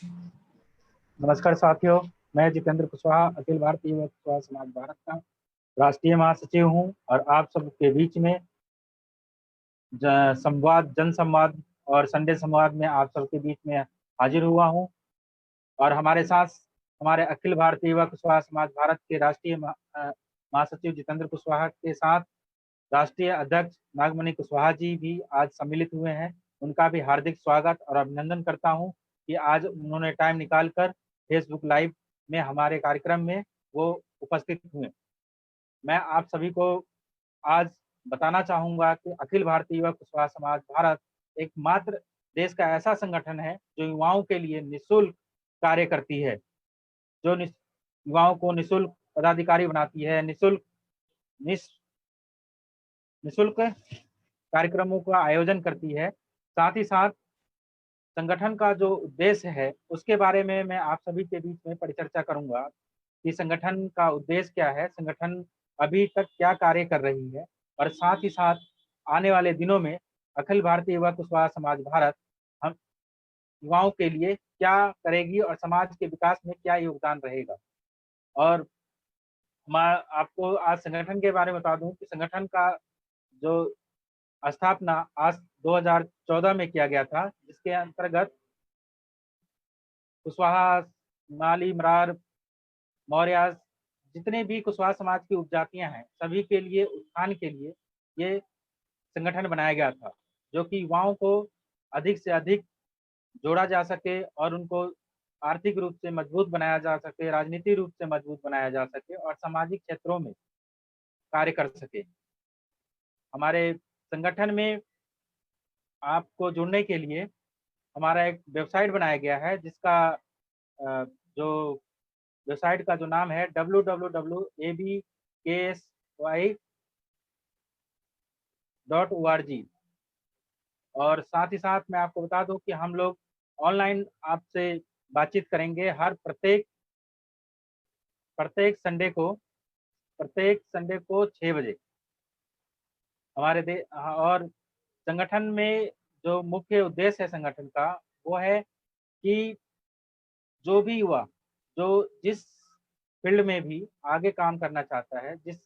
नमस्कार साथियों। मैं जितेंद्र कुशवाहा अखिल भारतीय युवा कुशवाहा समाज भारत का राष्ट्रीय महासचिव हूं और आप सबके बीच में संवाद जन संवाद और संडे संवाद में आप सबके बीच में हाजिर हुआ हूं। और हमारे साथ हमारे अखिल भारतीय युवा कुशवाहा समाज भारत के राष्ट्रीय महासचिव जितेंद्र कुशवाहा के साथ राष्ट्रीय अध्यक्ष नागमणि कुशवाहा जी भी आज सम्मिलित हुए हैं। उनका भी हार्दिक स्वागत और अभिनंदन करता हूं कि आज उन्होंने टाइम निकालकर फेसबुक लाइव में हमारे कार्यक्रम में वो उपस्थित हुए। मैं आप सभी को आज बताना चाहूंगा कि अखिल भारतीय युवा कुशवाहा समाज भारत एकमात्र देश का ऐसा संगठन है जो युवाओं के लिए निःशुल्क कार्य करती है, जो युवाओं को निःशुल्क पदाधिकारी बनाती है, निःशुल्क कार्यक्रमों का आयोजन करती है। साथ ही साथ संगठन का जो उद्देश्य है उसके बारे में मैं आप सभी के बीच में परिचर्चा करूंगा कि संगठन का उद्देश्य क्या है, संगठन अभी तक क्या कार्य कर रही है और साथ ही साथ आने वाले दिनों में अखिल भारतीय युवा कुशवाहा समाज भारत हम युवाओं के लिए क्या करेगी और समाज के विकास में क्या योगदान रहेगा। और मैं आपको आज संगठन के बारे में बता दूं कि संगठन का जो स्थापना आज 2014 में किया गया था, जिसके अंतर्गत कुशवाहा, माली, मरार, मौर्य, जितने भी कुशवाहा समाज की उपजातियां हैं सभी के लिए उत्थान के लिए ये संगठन बनाया गया था, जो कि युवाओं को अधिक से अधिक जोड़ा जा सके और उनको आर्थिक रूप से मजबूत बनाया जा सके, राजनीतिक रूप से मजबूत बनाया जा सके और सामाजिक क्षेत्रों में कार्य कर सके। हमारे संगठन में आपको जुड़ने के लिए हमारा एक वेबसाइट बनाया गया है, जिसका जो वेबसाइट का जो नाम है www.abksy.org। और साथ ही साथ मैं आपको बता दूं कि हम लोग ऑनलाइन आपसे बातचीत करेंगे हर प्रत्येक संडे को 6 बजे हमारे और संगठन में जो मुख्य उद्देश्य है संगठन का वो है कि जो भी युवा जो जिस फील्ड में भी आगे काम करना चाहता है, जिस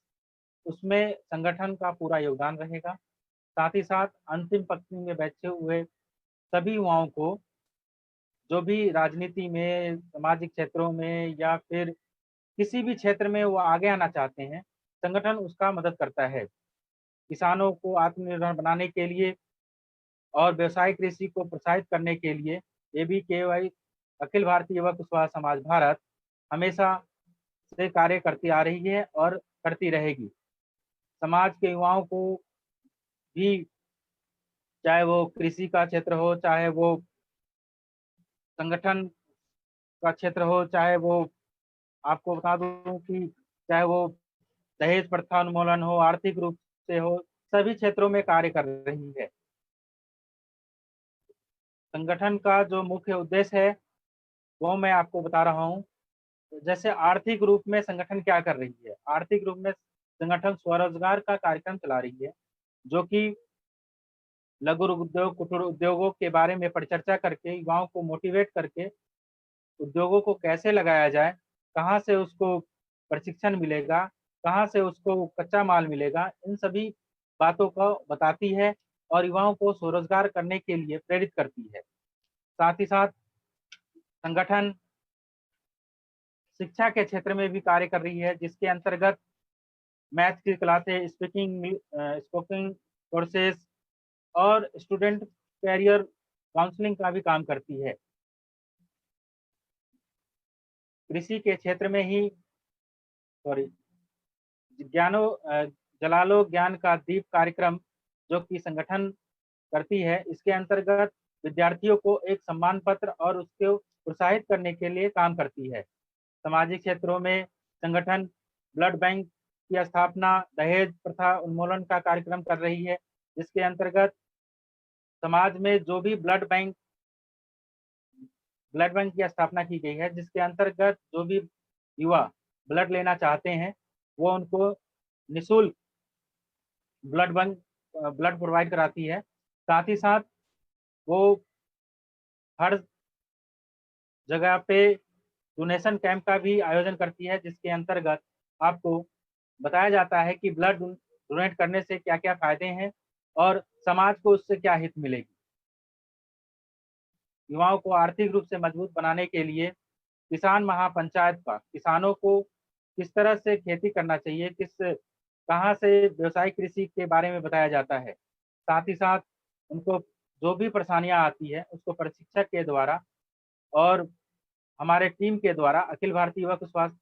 उसमें संगठन का पूरा योगदान रहेगा। साथ ही साथ अंतिम पंक्ति में बैठे हुए सभी युवाओं को जो भी राजनीति में, सामाजिक क्षेत्रों में या फिर किसी भी क्षेत्र में वो आगे आना चाहते हैं, संगठन उसका मदद करता है। किसानों को आत्मनिर्भर बनाने के लिए और व्यवसायिक कृषि को प्रोत्साहित करने के लिए एबीकेवाई अखिल भारतीय युवा कुशवाहा समाज भारत हमेशा से कार्य करती आ रही है और करती रहेगी। समाज के युवाओं को भी, चाहे वो कृषि का क्षेत्र हो, चाहे वो संगठन का क्षेत्र हो, चाहे वो आपको बता दूं कि चाहे वो दहेज प्रथा उन्मूलन हो, आर्थिक रूप से हो, सभी क्षेत्रों में कार्य कर रही है। संगठन का जो मुख्य उद्देश्य है वो मैं आपको बता रहा हूँ। जैसे आर्थिक रूप में संगठन क्या कर रही है, आर्थिक रूप में संगठन स्वरोजगार का कार्यक्रम चला रही है, जो कि लघु उद्योग, कुटीर उद्योगों के बारे में परिचर्चा करके युवाओं को मोटिवेट करके उद्योगों को कैसे लगाया जाए, कहाँ से उसको प्रशिक्षण मिलेगा, कहाँ से उसको कच्चा माल मिलेगा, इन सभी बातों को बताती है और युवाओं को स्वरोजगार करने के लिए प्रेरित करती है। साथ ही साथ संगठन शिक्षा के क्षेत्र में भी कार्य कर रही है, जिसके अंतर्गत मैथ की क्लासें, स्पोकिंग कोर्सेज और स्टूडेंट कैरियर काउंसलिंग का भी काम करती है। कृषि के क्षेत्र में ही ज्ञानो जलालो ज्ञान का दीप कार्यक्रम जो कि संगठन करती है, इसके अंतर्गत विद्यार्थियों को एक सम्मान पत्र और उसको प्रोत्साहित करने के लिए काम करती है। सामाजिक क्षेत्रों में संगठन ब्लड बैंक की स्थापना, दहेज प्रथा उन्मूलन का कार्यक्रम कर रही है, जिसके अंतर्गत समाज में जो भी ब्लड बैंक की स्थापना की गई है, जिसके अंतर्गत जो भी युवा ब्लड लेना चाहते हैं वो उनको निःशुल्क ब्लड प्रोवाइड कराती है। साथ ही साथ वो हर जगह पे डोनेशन कैंप का भी आयोजन करती है, जिसके अंतर्गत आपको बताया जाता है कि ब्लड डोनेट करने से क्या-क्या फ़ायदे हैं और समाज को उससे क्या हित मिलेगी। युवाओं को आर्थिक रूप से मजबूत बनाने के लिए किसान महापंचायत का किसानों को किस तरह से खेती करना चाहिए, कहाँ से व्यावसायिक कृषि के बारे में बताया जाता है। साथ ही साथ उनको जो भी परेशानियाँ आती है, उसको प्रशिक्षक के द्वारा और हमारे टीम के द्वारा, अखिल भारतीय युवक स्वास्थ्य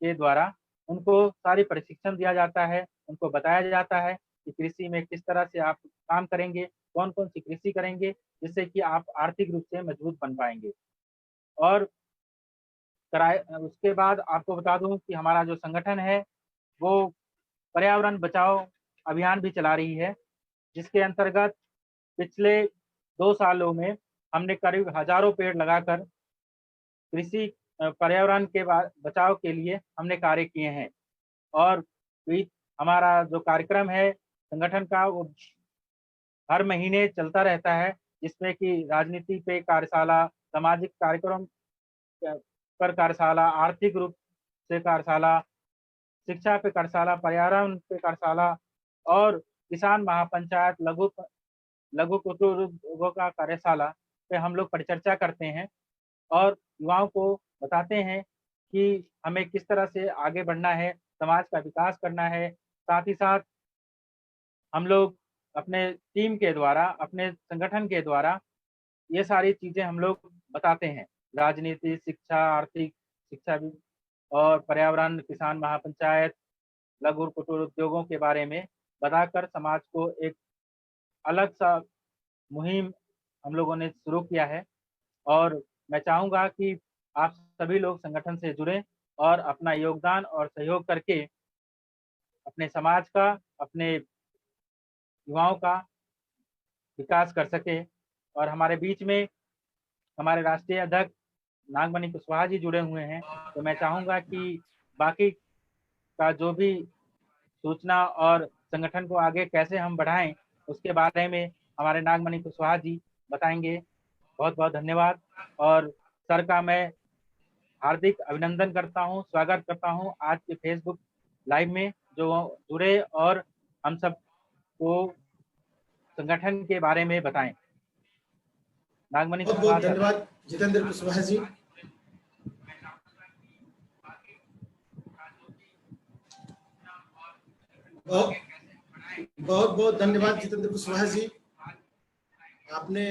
के द्वारा उनको सारी प्रशिक्षण दिया जाता है, उनको बताया जाता है कि कृषि में किस तरह से आप काम करेंगे, कौन-कौन सी कृषि करेंगे, जिससे कि आप आर्थिक रूप से मजबूत बन पाएँगे। और उसके बाद आपको बता दूँ कि हमारा जो संगठन है, वो पर्यावरण बचाओ अभियान भी चला रही है, जिसके अंतर्गत पिछले 2 सालों में हमने करीब हज़ारों पेड़ लगाकर कृषि पर्यावरण के बचाव के लिए हमने कार्य किए हैं। और भी हमारा जो कार्यक्रम है संगठन का, वो हर महीने चलता रहता है, जिसमें कि राजनीति पे कार्यशाला, सामाजिक कार्यक्रम पर कार्यशाला, आर्थिक रूप से कार्यशाला, शिक्षा पे कार्यशाला, पर्यावरण पे कार्यशाला और किसान महापंचायत, लघु कुटीर उद्योगों का कार्यशाला पे हम लोग परिचर्चा करते हैं और युवाओं को बताते हैं कि हमें किस तरह से आगे बढ़ना है, समाज का विकास करना है। साथ ही साथ हम लोग अपने टीम के द्वारा, अपने संगठन के द्वारा ये सारी चीज़ें हम लोग बताते हैं। राजनीति, शिक्षा, आर्थिक शिक्षा भी और पर्यावरण, किसान महापंचायत, लघु कुटीर उद्योगों के बारे में बताकर समाज को एक अलग-सा मुहिम हम लोगों ने शुरू किया है और मैं चाहूँगा कि आप सभी लोग संगठन से जुड़ें और अपना योगदान और सहयोग करके अपने समाज का, अपने युवाओं का विकास कर सकें। और हमारे बीच में हमारे राष्ट्रीय अध्यक्ष नागमणि कुशवाहा जी जुड़े हुए हैं, तो मैं चाहूँगा कि बाकी का जो भी सूचना और संगठन को आगे कैसे हम बढ़ाएँ, उसके बारे में हमारे नागमणि कुशवाहा जी बताएँगे। बहुत-बहुत धन्यवाद और सर का मैं हार्दिक अभिनंदन करता हूँ, स्वागत करता हूँ आज के फेसबुक लाइव में जो जुड़े और हम सबको संगठन के बारे में बताएँ। नागमणि बहुत कुशवाहा बहुत सर। धन्यवाद जितेंद्र कुशवाहा जी। बहुत बहुत धन्यवाद जितेंद्र कुशवाहा जी, आपने